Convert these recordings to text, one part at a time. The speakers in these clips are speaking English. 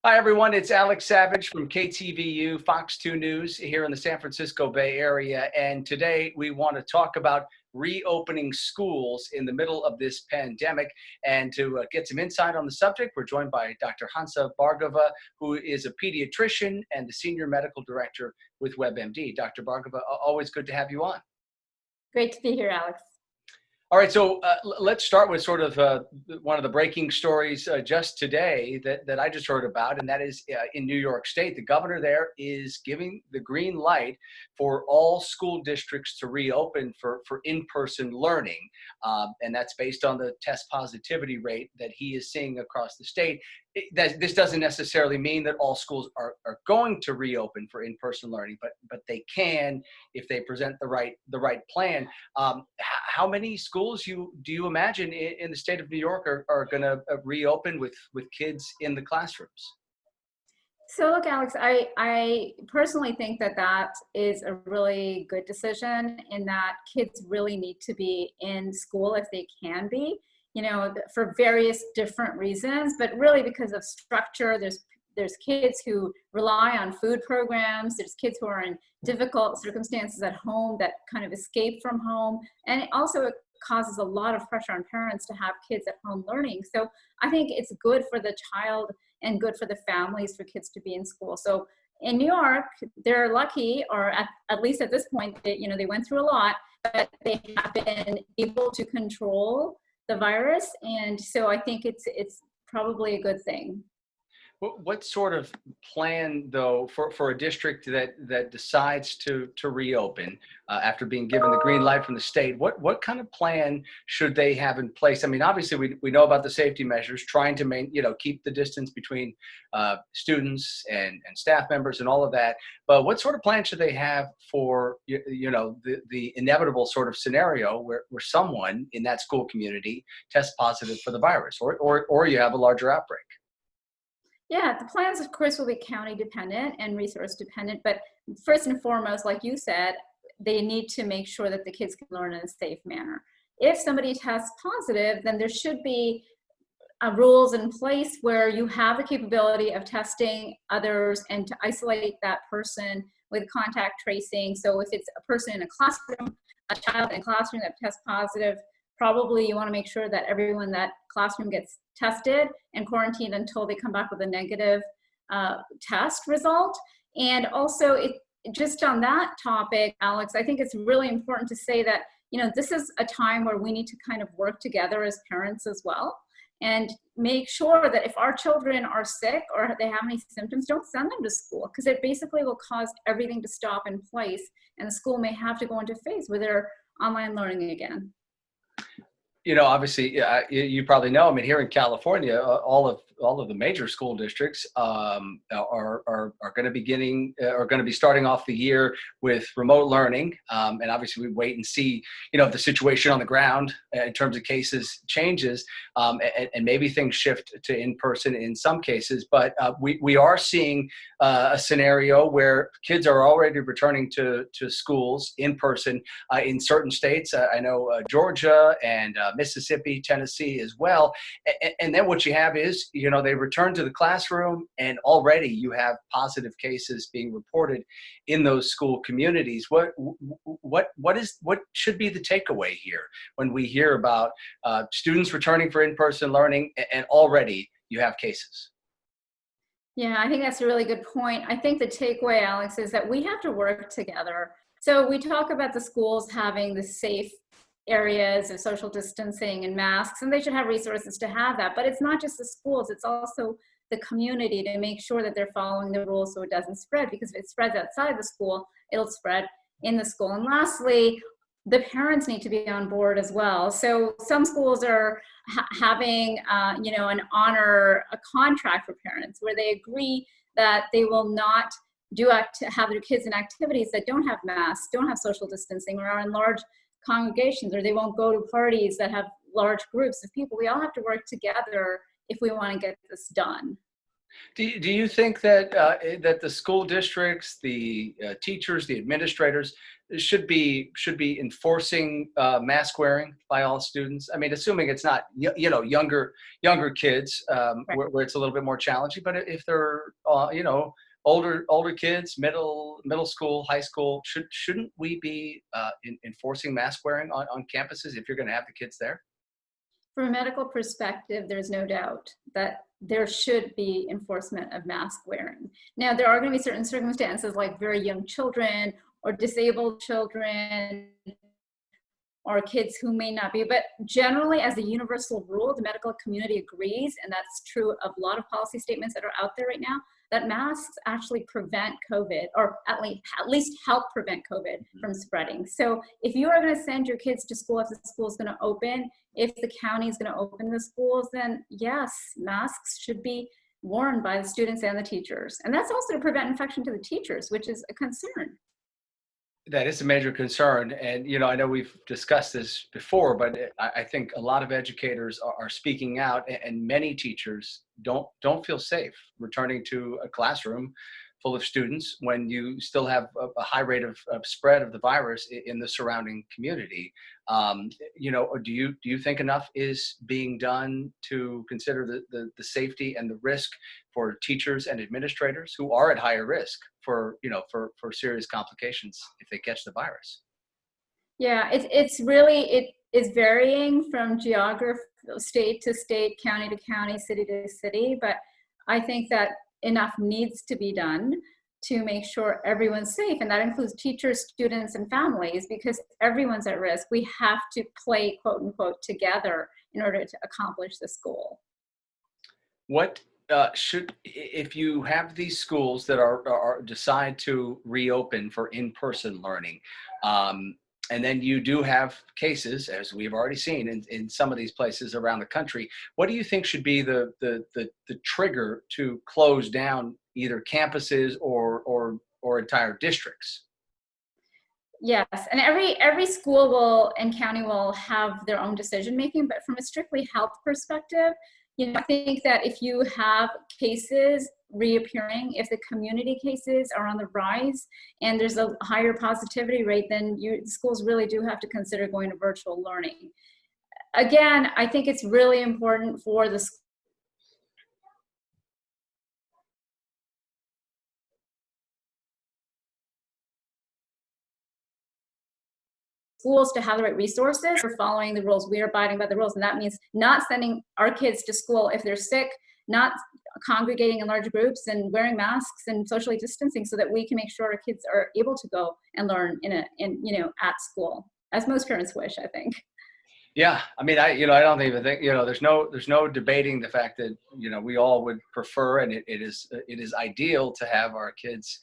Hi, everyone. It's Alex Savidge from KTVU, Fox 2 News here in the San Francisco Bay Area. And today we want to talk about reopening schools in the middle of this pandemic. And to get some insight on the subject, we're joined by Dr. Hansa Bhargava, who is a pediatrician and the senior medical director with WebMD. Dr. Bhargava, always good to have you on. Great to be here, Alex. All right, so let's start with sort of one of the breaking stories just today that I just heard about, and that is in New York State. The governor there is giving the green light for all school districts to reopen for in-person learning, and that's based on the test positivity rate that he is seeing across the state. This doesn't necessarily mean that all schools are going to reopen for in-person learning, but they can if they present the right plan. How many schools do you imagine in the state of New York are going to reopen with kids in the classrooms? So look, Alex, I personally think that is a really good decision in that kids really need to be in school if they can be, for various different reasons, but really because of structure. There's kids who rely on food programs. There's kids who are in difficult circumstances at home that kind of escape from home. And it causes a lot of pressure on parents to have kids at home learning. So I think it's good for the child and good for the families for kids to be in school. So in New York, they're lucky, or at least at this point, they went through a lot, but they have been able to control the virus. And so I think it's probably a good thing. What sort of plan, though, for a district that decides to reopen after being given the green light from the state? What kind of plan should they have in place? I mean, obviously, we know about the safety measures, trying to keep the distance between students and staff members and all of that. But what sort of plan should they have for the inevitable sort of scenario where someone in that school community tests positive for the virus, or you have a larger outbreak? Yeah, the plans, of course, will be county dependent and resource dependent. But first and foremost, like you said, they need to make sure that the kids can learn in a safe manner. If somebody tests positive, then there should be rules in place where you have the capability of testing others and to isolate that person with contact tracing. So if it's a person in a classroom, a child in a classroom that tests positive, probably you want to make sure that everyone in that classroom gets tested and quarantined until they come back with a negative test result. And also, just on that topic, Alex, I think it's really important to say that, this is a time where we need to kind of work together as parents as well and make sure that if our children are sick or they have any symptoms, don't send them to school, because it basically will cause everything to stop in place, and the school may have to go into phase where they're online learning again. Obviously, you probably know. I mean, here in California, all of the major school districts are going to be starting off the year with remote learning, and obviously we wait and see, if the situation on the ground in terms of cases changes, and maybe things shift to in person in some cases. But we are seeing a scenario where kids are already returning to schools in person in certain states. I know Georgia and Mississippi, Tennessee as well. And then what you have is, they return to the classroom, and already you have positive cases being reported in those school communities. What should be the takeaway here when we hear about students returning for in-person learning and already you have cases? Yeah, I think that's a really good point. I think the takeaway, Alex, is that we have to work together. So we talk about the schools having the safe areas of social distancing and masks, and they should have resources to have that. But it's not just the schools, it's also the community to make sure that they're following the rules so it doesn't spread, because if it spreads outside the school, it'll spread in the school. And lastly, the parents need to be on board as well. So some schools are having, a contract for parents where they agree that they will not have their kids in activities that don't have masks, don't have social distancing, or are in large congregations, or they won't go to parties that have large groups of people. We all have to work together if we want to get this done. Do you think that that the school districts, the teachers, the administrators should be enforcing mask wearing by all students? I mean, assuming it's not younger kids Right. where it's a little bit more challenging, but if they're older kids, middle school, high school, shouldn't we be enforcing mask wearing on campuses if you're going to have the kids there? From a medical perspective, there's no doubt that there should be enforcement of mask wearing. Now, there are going to be certain circumstances like very young children or disabled children or kids who may not be, but generally as a universal rule, the medical community agrees, and that's true of a lot of policy statements that are out there right now, that masks actually prevent COVID, or at least help prevent COVID from spreading. So if you are going to send your kids to school, if the school is going to open, if the county is going to open the schools, then yes, masks should be worn by the students and the teachers. And that's also to prevent infection to the teachers, which is a concern. That is a major concern. And, I know we've discussed this before, but I think a lot of educators are speaking out, and many teachers don't feel safe returning to a classroom full of students when you still have a high rate of spread of the virus in the surrounding community. Or do you think enough is being done to consider the safety and the risk for teachers and administrators who are at higher risk for serious complications if they catch the virus? Yeah, it is varying from geography, state to state, county to county, city to city, but I think that enough needs to be done to make sure everyone's safe, and that includes teachers, students, and families, because everyone's at risk. We have to play, quote unquote, together in order to accomplish this goal. What if you have these schools that are decide to reopen for in-person learning, and then you do have cases, as we've already seen in some of these places around the country, what do you think should be the trigger to close down either campuses or entire districts? Yes, and every school will and county will have their own decision making, but from a strictly health perspective, I think that if you have cases reappearing, if the community cases are on the rise and there's a higher positivity rate, then schools really do have to consider going to virtual learning. Again, I think it's really important for the schools to have the right resources for following the rules. We are abiding by the rules, and that means not sending our kids to school if they're sick, not congregating in large groups, and wearing masks and socially distancing so that we can make sure our kids are able to go and learn at school, as most parents wish, I think. Yeah, I mean, I don't even think, there's no debating the fact that, we all would prefer, and it is ideal to have our kids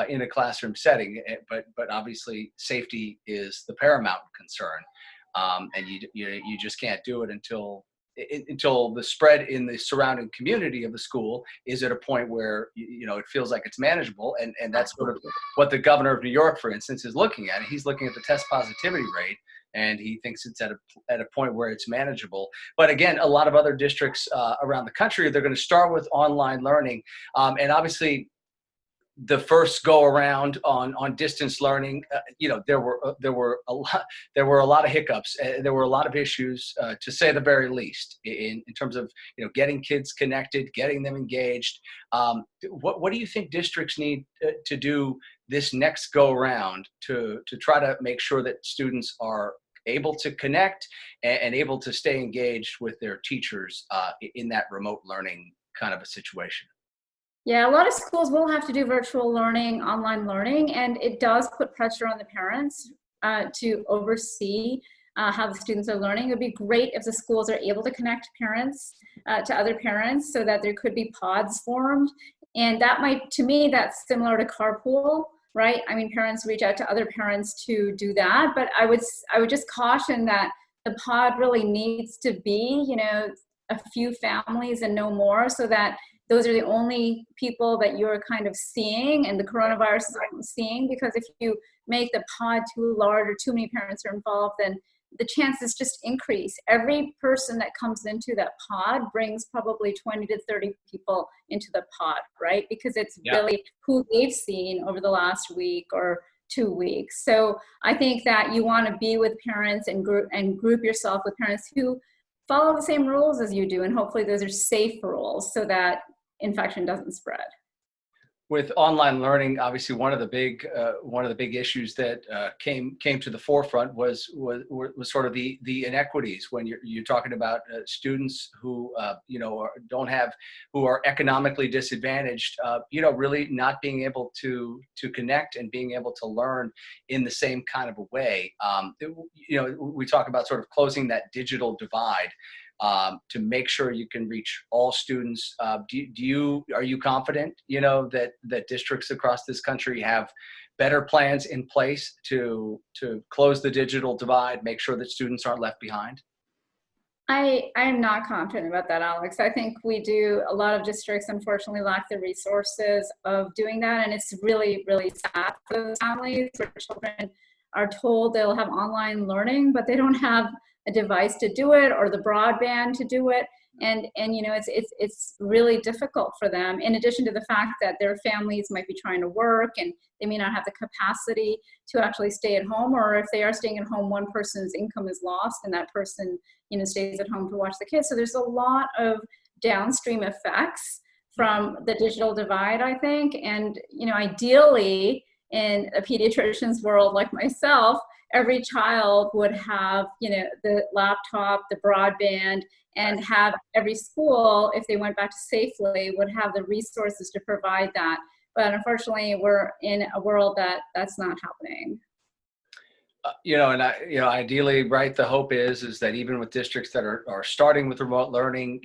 in a classroom setting, but obviously safety is the paramount concern, and you just can't do it until the spread in the surrounding community of the school is at a point where it feels like it's manageable, and that's sort of what the governor of New York, for instance, is looking at. He's looking at the test positivity rate, and he thinks it's at a point where it's manageable. But again, a lot of other districts around the country, they're going to start with online learning, and obviously the first go around on distance learning, there were a lot of hiccups. There were a lot of issues, to say the very least, in terms of getting kids connected, getting them engaged. What do you think districts need to do this next go around to try to make sure that students are able to connect and able to stay engaged with their teachers in that remote learning kind of a situation? Yeah, a lot of schools will have to do virtual learning, online learning, and it does put pressure on the parents to oversee how the students are learning. It would be great if the schools are able to connect parents to other parents so that there could be pods formed. And that might, to me, that's similar to carpool, right? I mean, parents reach out to other parents to do that, but I would just caution that the pod really needs to be, a few families and no more, so that those are the only people that you're kind of seeing and the coronavirus is seeing. Because if you make the pod too large or too many parents are involved, then the chances just increase. Every person that comes into that pod brings probably 20 to 30 people into the pod, right? Because it's really who they've seen over the last week or 2 weeks. So I think that you want to be with parents and group yourself with parents who follow the same rules as you do. And hopefully those are safe rules so that infection doesn't spread. With online learning, obviously one of the big issues that came to the forefront was sort of the inequities when you're talking about students who who are economically disadvantaged, really not being able to connect and being able to learn in the same kind of a way. We talk about sort of closing that digital divide. To make sure you can reach all students. Are you confident, that districts across this country have better plans in place to close the digital divide, make sure that students aren't left behind? I am not confident about that, Alex. I think a lot of districts unfortunately lack the resources of doing that. And it's really, really sad for those families where children are told they'll have online learning, but they don't have a device to do it or the broadband to do it. And it's really difficult for them, in addition to the fact that their families might be trying to work and they may not have the capacity to actually stay at home, or if they are staying at home, one person's income is lost and that person stays at home to watch the kids. So there's a lot of downstream effects from the digital divide, I think. And ideally, in a pediatrician's world like myself, every child would have, the laptop, the broadband, and have every school, if they went back to safely, would have the resources to provide that. But unfortunately, we're in a world that's not happening. Ideally, right, the hope is that even with districts that are starting with remote learning,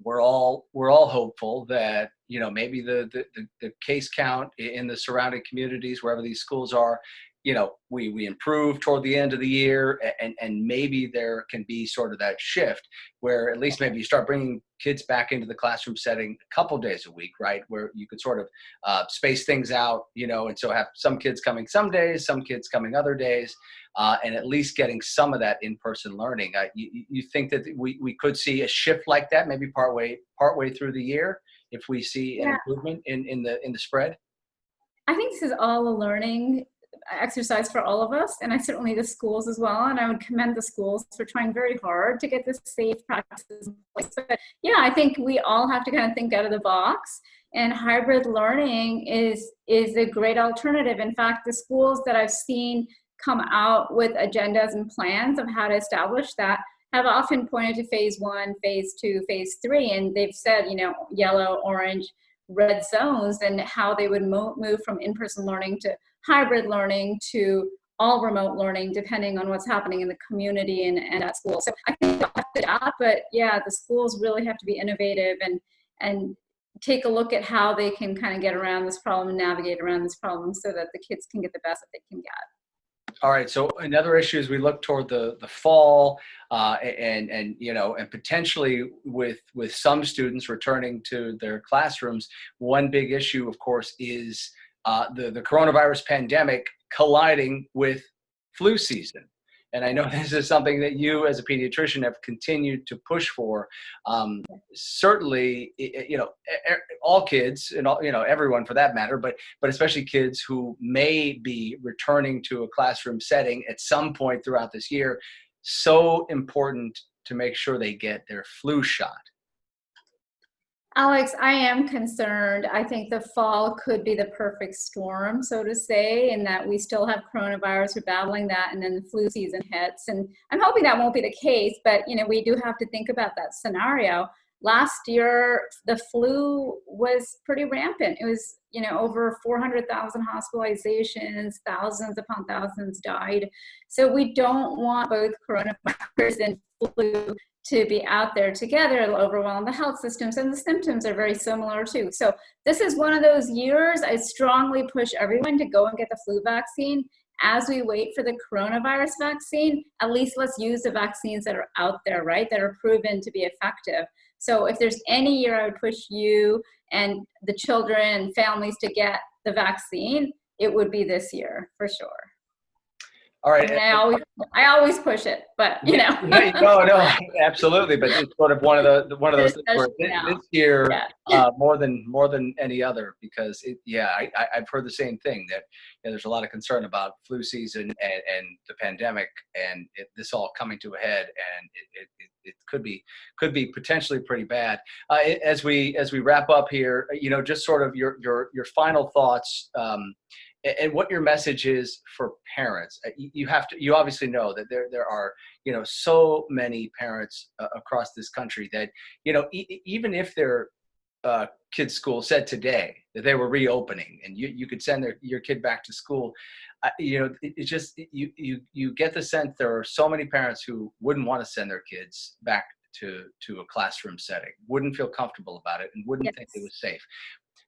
we're all hopeful that maybe the case count in the surrounding communities, wherever these schools are, we improve toward the end of the year, and maybe there can be sort of that shift where at least maybe you start bringing kids back into the classroom setting a couple days a week, right? Where you could sort of space things out, and so have some kids coming some days, some kids coming other days, and at least getting some of that in-person learning. You think that we could see a shift like that maybe partway through the year if we see an improvement in the spread? I think this is all a learning exercise for all of us, and I certainly the schools as well, and I would commend the schools for trying very hard to get this safe practices in place. But I think we all have to kind of think out of the box, and hybrid learning is a great alternative. In fact, the schools that I've seen come out with agendas and plans of how to establish that have often pointed to phase 1, phase 2, phase 3, and they've said, yellow, orange, red zones, and how they would move from in-person learning to hybrid learning to all remote learning, depending on what's happening in the community and at school. So I think we'll have to adapt, but the schools really have to be innovative and take a look at how they can kind of get around this problem and navigate around this problem so that the kids can get the best that they can get. All right. So another issue as we look toward the fall, and potentially with some students returning to their classrooms, one big issue, of course, is the coronavirus pandemic colliding with flu season. And I know this is something that you as a pediatrician have continued to push for. Certainly, all kids and everyone for that matter, but especially kids who may be returning to a classroom setting at some point throughout this year, so important to make sure they get their flu shot. Alex, I am concerned. I think the fall could be the perfect storm, so to say, in that we still have coronavirus, we're battling that, and then the flu season hits. And I'm hoping that won't be the case, but we do have to think about that scenario. Last year, the flu was pretty rampant. It was, over 400,000 hospitalizations, thousands upon thousands died. So we don't want both coronavirus and flu to be out there together. It'll overwhelm the health systems, and the symptoms are very similar too. So this is one of those years I strongly push everyone to go and get the flu vaccine. As we wait for the coronavirus vaccine, at least let's use the vaccines that are out there, right, that are proven to be effective. So if there's any year I would push you and the children and families to get the vaccine, it would be this year for sure. All I right. mean, I always push it, but you know. No, absolutely. But it's sort of one of those things where Especially now. this year, Yeah. more than any other, because I've heard the same thing, that there's a lot of concern about flu season and the pandemic, and this all coming to a head, and it could be potentially pretty bad. As we wrap up here, just sort of your final thoughts. And what your message is for parents. You obviously know that there are so many parents across this country that even if their kids' school said today that they were reopening and you could send your kid back to school, it's just you get the sense there are so many parents who wouldn't want to send their kids back to a classroom setting, wouldn't feel comfortable about it, and wouldn't think it was safe.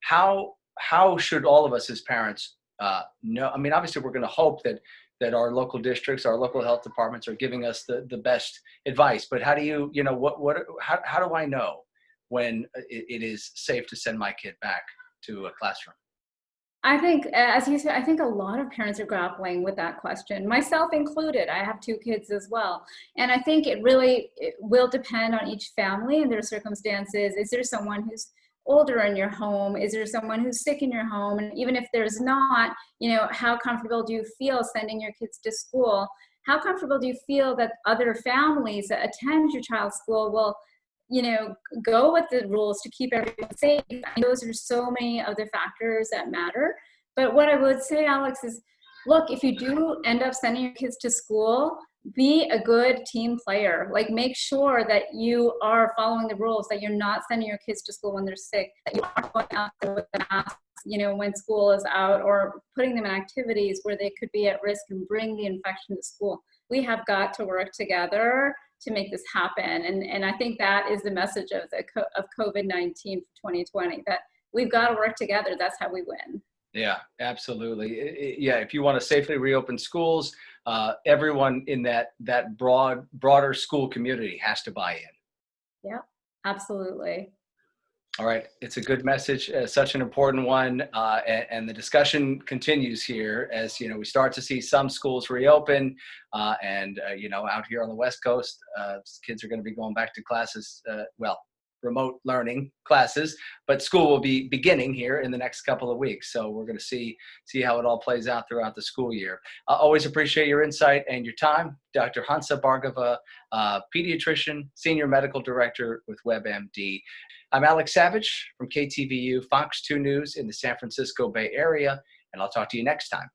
How should all of us as parents know? I mean, obviously, we're going to hope that our local districts, our local health departments are giving us the best advice. But how do how do I know when it is safe to send my kid back to a classroom? I think, as you said, I think a lot of parents are grappling with that question, myself included. I have 2 kids as well. And I think it will depend on each family and their circumstances. Is there someone who's older in your home? Is there someone who's sick in your home? And even if there's not, how comfortable do you feel sending your kids to school? How comfortable do you feel that other families that attend your child's school will go with the rules to keep everyone safe? Those are so many other factors that matter. But what I would say, Alex, is look, if you do end up sending your kids to school, be a good team player. Like, make sure that you are following the rules, that you're not sending your kids to school when they're sick, that you aren't going out there with the mask, when school is out, or putting them in activities where they could be at risk and bring the infection to school. We have got to work together to make this happen. And I think that is the message of COVID-19 for 2020, that we've got to work together. That's how we win. Yeah, absolutely. If you want to safely reopen schools, everyone in that broader school community has to buy in. Yeah, absolutely. All right. It's a good message, such an important one. And the discussion continues here as, we start to see some schools reopen. And out here on the West Coast, kids are going to be going back to classes, remote learning classes, but school will be beginning here in the next couple of weeks. So we're going to see how it all plays out throughout the school year. Always appreciate your insight and your time. Dr. Hansa Bhargava, Pediatrician, Senior Medical Director with WebMD. I'm Alex Savidge from KTVU, Fox 2 News in the San Francisco Bay Area, and I'll talk to you next time.